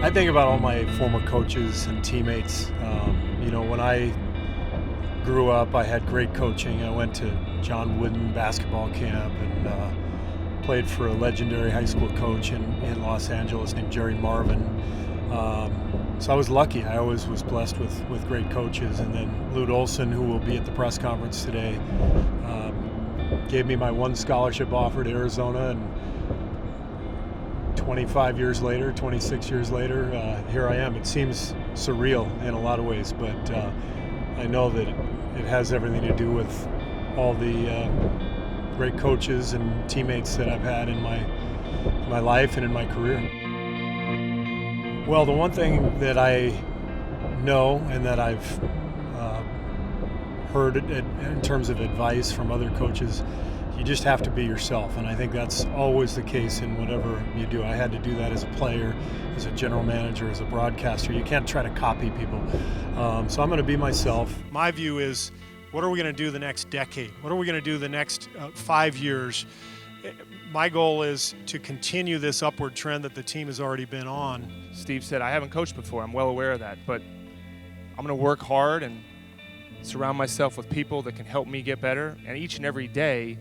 I think about all my former coaches and teammates. When I grew up, I had great coaching. I went to John Wooden basketball camp and played for a legendary high school coach in Los Angeles named Jerry Marvin. So I was lucky. I always was blessed with great coaches. And then Lute Olson, who will be at the press conference today, gave me my one scholarship offer to Arizona. And 26 years later, here I am. It seems surreal in a lot of ways, but I know that it has everything to do with all the great coaches and teammates that I've had in my life and in my career. Well, the one thing that I know and that I've heard in terms of advice from other coaches, you just have to be yourself, and I think that's always the case in whatever you do. I had to do that as a player, as a general manager, as a broadcaster. You can't try to copy people. So I'm going to be myself. My view is, what are we going to do the next decade? What are we going to do the next 5 years? My goal is to continue this upward trend that the team has already been on. Steve said, I haven't coached before. I'm well aware of that, but I'm going to work hard and surround myself with people that can help me get better, and each and every day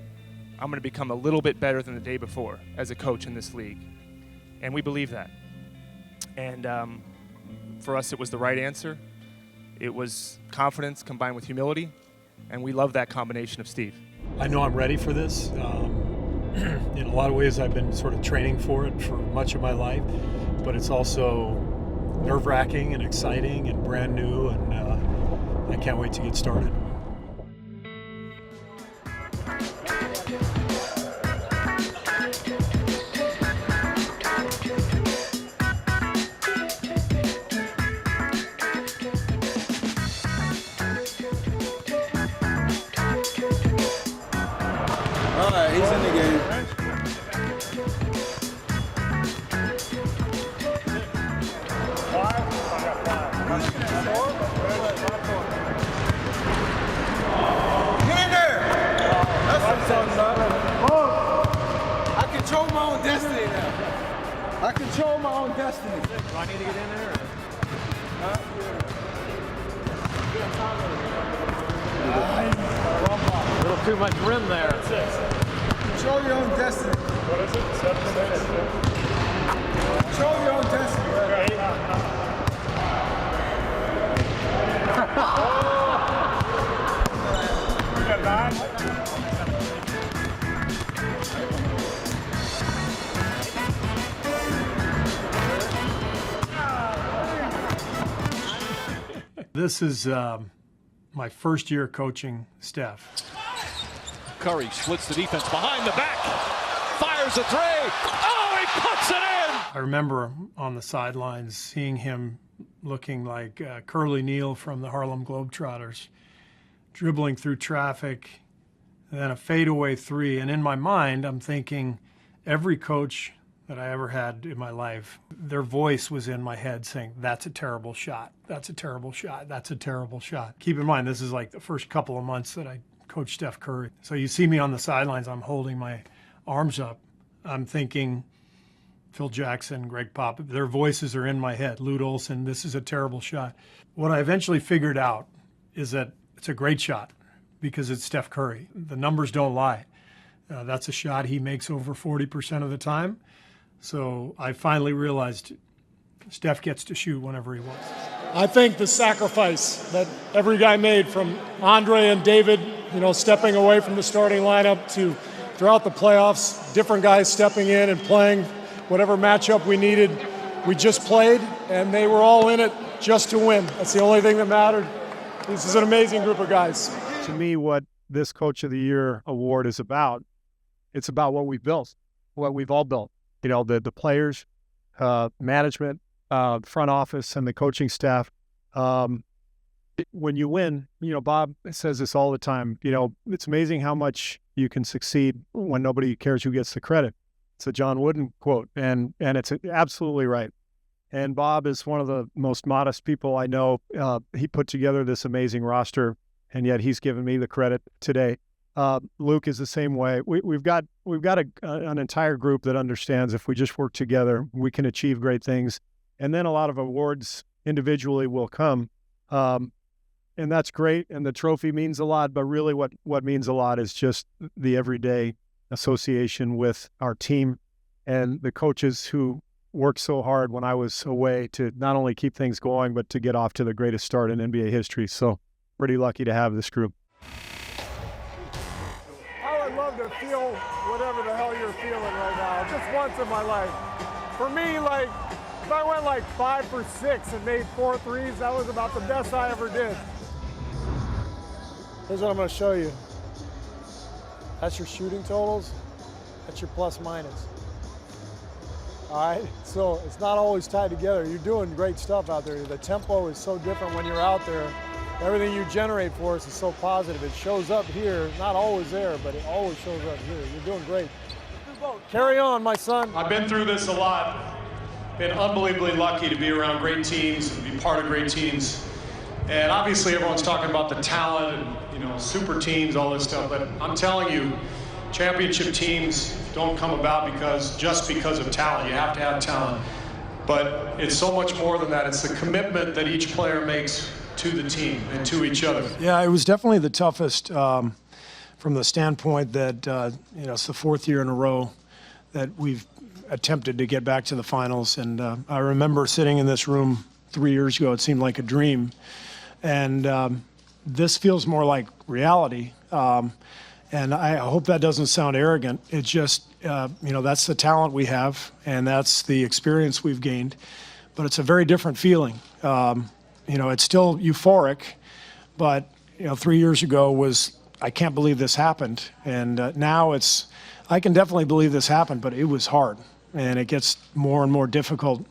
I'm going to become a little bit better than the day before as a coach in this league. And we believe that. And for us, it was the right answer. It was confidence combined with humility, and we love that combination of Steve. I know I'm ready for this. In a lot of ways, I've been sort of training for it for much of my life, but it's also nerve-wracking and exciting and brand new, and I can't wait to get started. All right, he's in the game. Get in there! That's what I'm talking about. I control my own destiny now. I control my own destiny. Do I need to get in there? A little too much rim there. Control your own destiny. What is it? 7 6? Control your own destiny. We got 9. This is my first year coaching Steph. Curry splits the defense behind the back, fires a three. Oh, he puts it in! I remember on the sidelines seeing him looking like Curly Neal from the Harlem Globetrotters, dribbling through traffic, and then a fadeaway three. And in my mind, I'm thinking every coach that I ever had in my life, their voice was in my head saying, that's a terrible shot, that's a terrible shot, that's a terrible shot. Keep in mind, this is like the first couple of months that I coached Steph Curry. So you see me on the sidelines, I'm holding my arms up. I'm thinking Phil Jackson, Greg Pop, their voices are in my head. Lute Olson, this is a terrible shot. What I eventually figured out is that it's a great shot because it's Steph Curry. The numbers don't lie. That's a shot he makes over 40% of the time. So I finally realized Steph gets to shoot whenever he wants. I think the sacrifice that every guy made, from Andre and David, stepping away from the starting lineup, to throughout the playoffs, different guys stepping in and playing whatever matchup we needed. We just played, and they were all in it just to win. That's the only thing that mattered. This is an amazing group of guys. To me, what this Coach of the Year award is about, it's about what we've built, what we've all built. The players, management, front office, and the coaching staff. When you win, Bob says this all the time, it's amazing how much you can succeed when nobody cares who gets the credit. It's a John Wooden quote, and it's absolutely right. And Bob is one of the most modest people I know. He put together this amazing roster, and yet he's given me the credit today. Luke is the same way. We've got an entire group that understands if we just work together, we can achieve great things. and then a lot of awards individually will come. And that's great, and the trophy means a lot, but really what means a lot is just the everyday association with our team and the coaches who worked so hard when I was away to not only keep things going, but to get off to the greatest start in NBA history. So pretty lucky to have this group. I would love to feel whatever the hell you're feeling right now, just once in my life. For me, like, if I went like 5 for 6 and made 4 threes, that was about the best I ever did. Here's what I'm going to show you. That's your shooting totals. That's your plus minus. All right, so it's not always tied together. You're doing great stuff out there. The tempo is so different when you're out there. Everything you generate for us is so positive. It shows up here, not always there, but it always shows up here. You're doing great. Carry on, my son. I've been through this a lot. Been unbelievably lucky to be around great teams and be part of great teams. And obviously everyone's talking about the talent and, super teams, all this stuff, but I'm telling you, championship teams don't come about just because of talent. You have to have talent. But it's so much more than that. It's the commitment that each player makes to the team and to each other. Yeah, it was definitely the toughest from the standpoint that, it's the 4th year in a row that we've attempted to get back to the finals. And I remember sitting in this room 3 years ago. It seemed like a dream. And this feels more like reality. And I hope that doesn't sound arrogant. It's just, that's the talent we have, and that's the experience we've gained. But it's a very different feeling. It's still euphoric, but, 3 years ago was, I can't believe this happened. And now I can definitely believe this happened, but it was hard. And it gets more and more difficult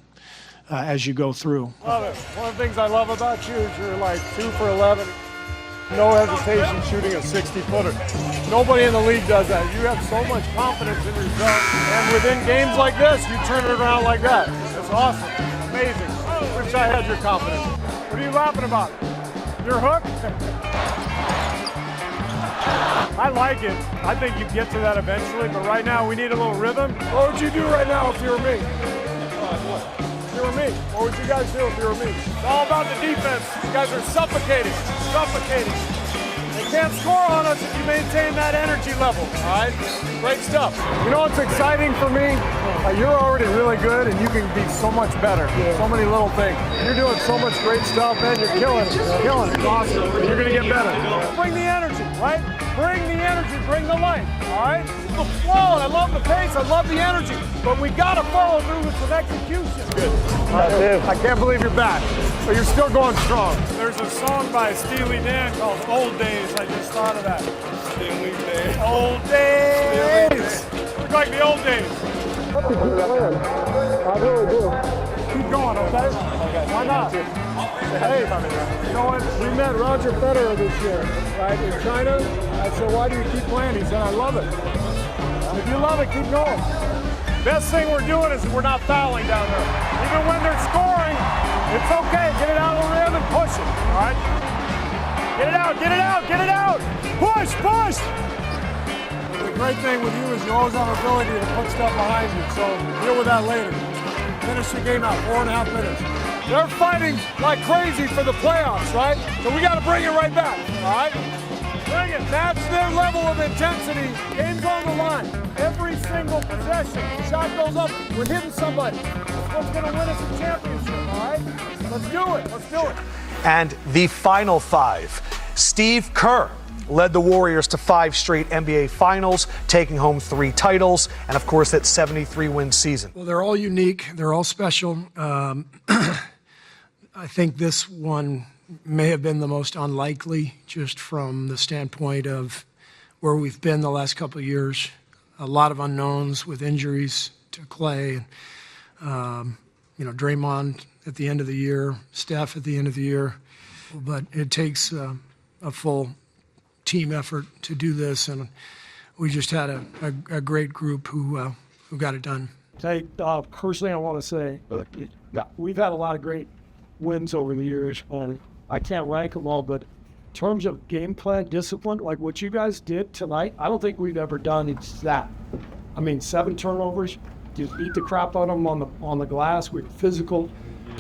as you go through. Love it. One of the things I love about you is you're like 2 for 11. No hesitation shooting a 60-footer. Nobody in the league does that. You have so much confidence in yourself. And within games like this, you turn it around like that. It's awesome. Amazing. Wish I had your confidence. What are you laughing about? Your hook? I like it. I think you get to that eventually, but right now we need a little rhythm. What would you do right now if you were me? If you were me, what would you guys do if you were me? It's all about the defense. You guys are suffocating. They can't score on us if you maintain that energy level, all right? Great stuff. You know what's exciting for me? You're already really good, and you can be so much better. So many little things. You're doing so much great stuff, man. You're killing it. It's awesome. You're going to get better. Bring the energy, right? Bring the energy. Bring the light, all right? The flow, and I love the pace. I love the energy. But we got to follow through with some execution. Good. I can't believe you're back, but you're still going strong. There's a song by Steely Dan called Old Days. I just thought of that. Steely Dan. Old Days. Look like the old days. I really do. Keep going, okay? Why not? Hey, you know what? We met Roger Federer this year, right, in China. I said, why do you keep playing? He said, I love it. If you love it, keep going. Best thing we're doing is we're not fouling down there. Even when they're scoring, it's okay. Get it out of the rim and push it, all right? Get it out. Push. The great thing with you is you always have the ability to put stuff behind you, so deal with that later. Finish the game out, 4.5 minutes. They're fighting like crazy for the playoffs, right? So we got to bring it right back, all right? Bring it. Match their level of intensity. Game's on the line. Every single possession. Shot goes up. We're hitting somebody. That's what's going to win us a championship, all right? Let's do it. And the final 5. Steve Kerr led the Warriors to 5 straight NBA Finals, taking home 3 titles, and of course that 73-win season. Well, they're all unique. They're all special. I think this one may have been the most unlikely, just from the standpoint of where we've been the last couple of years. A lot of unknowns with injuries to Clay, Draymond at the end of the year, Steph at the end of the year. But it takes a full team effort to do this, and we just had a great group who got it done. Personally, I want to say we've had a lot of great wins over the years, and I can't rank them all, but in terms of game plan, discipline, like what you guys did tonight, I don't think we've ever done that. 7 turnovers, just beat the crap out of them on the glass. We're physical.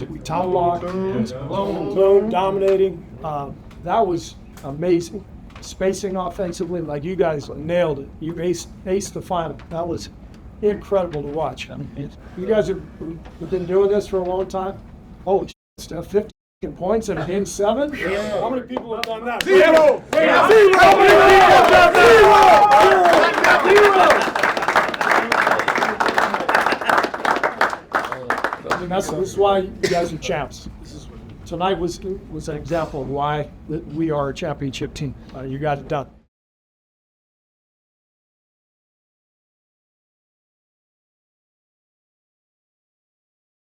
We top block, zone dominating. That was amazing. Spacing offensively, like you guys nailed it. You aced the final. That was incredible to watch. You guys have been doing this for a long time. Holy shit, Steph, 50 points in Game 7? Yeah. How many people have done that? Zero. Yeah. Zero. How many people have done that? And this is why you guys are champs. Tonight was an example of why we are a championship team. You got it done.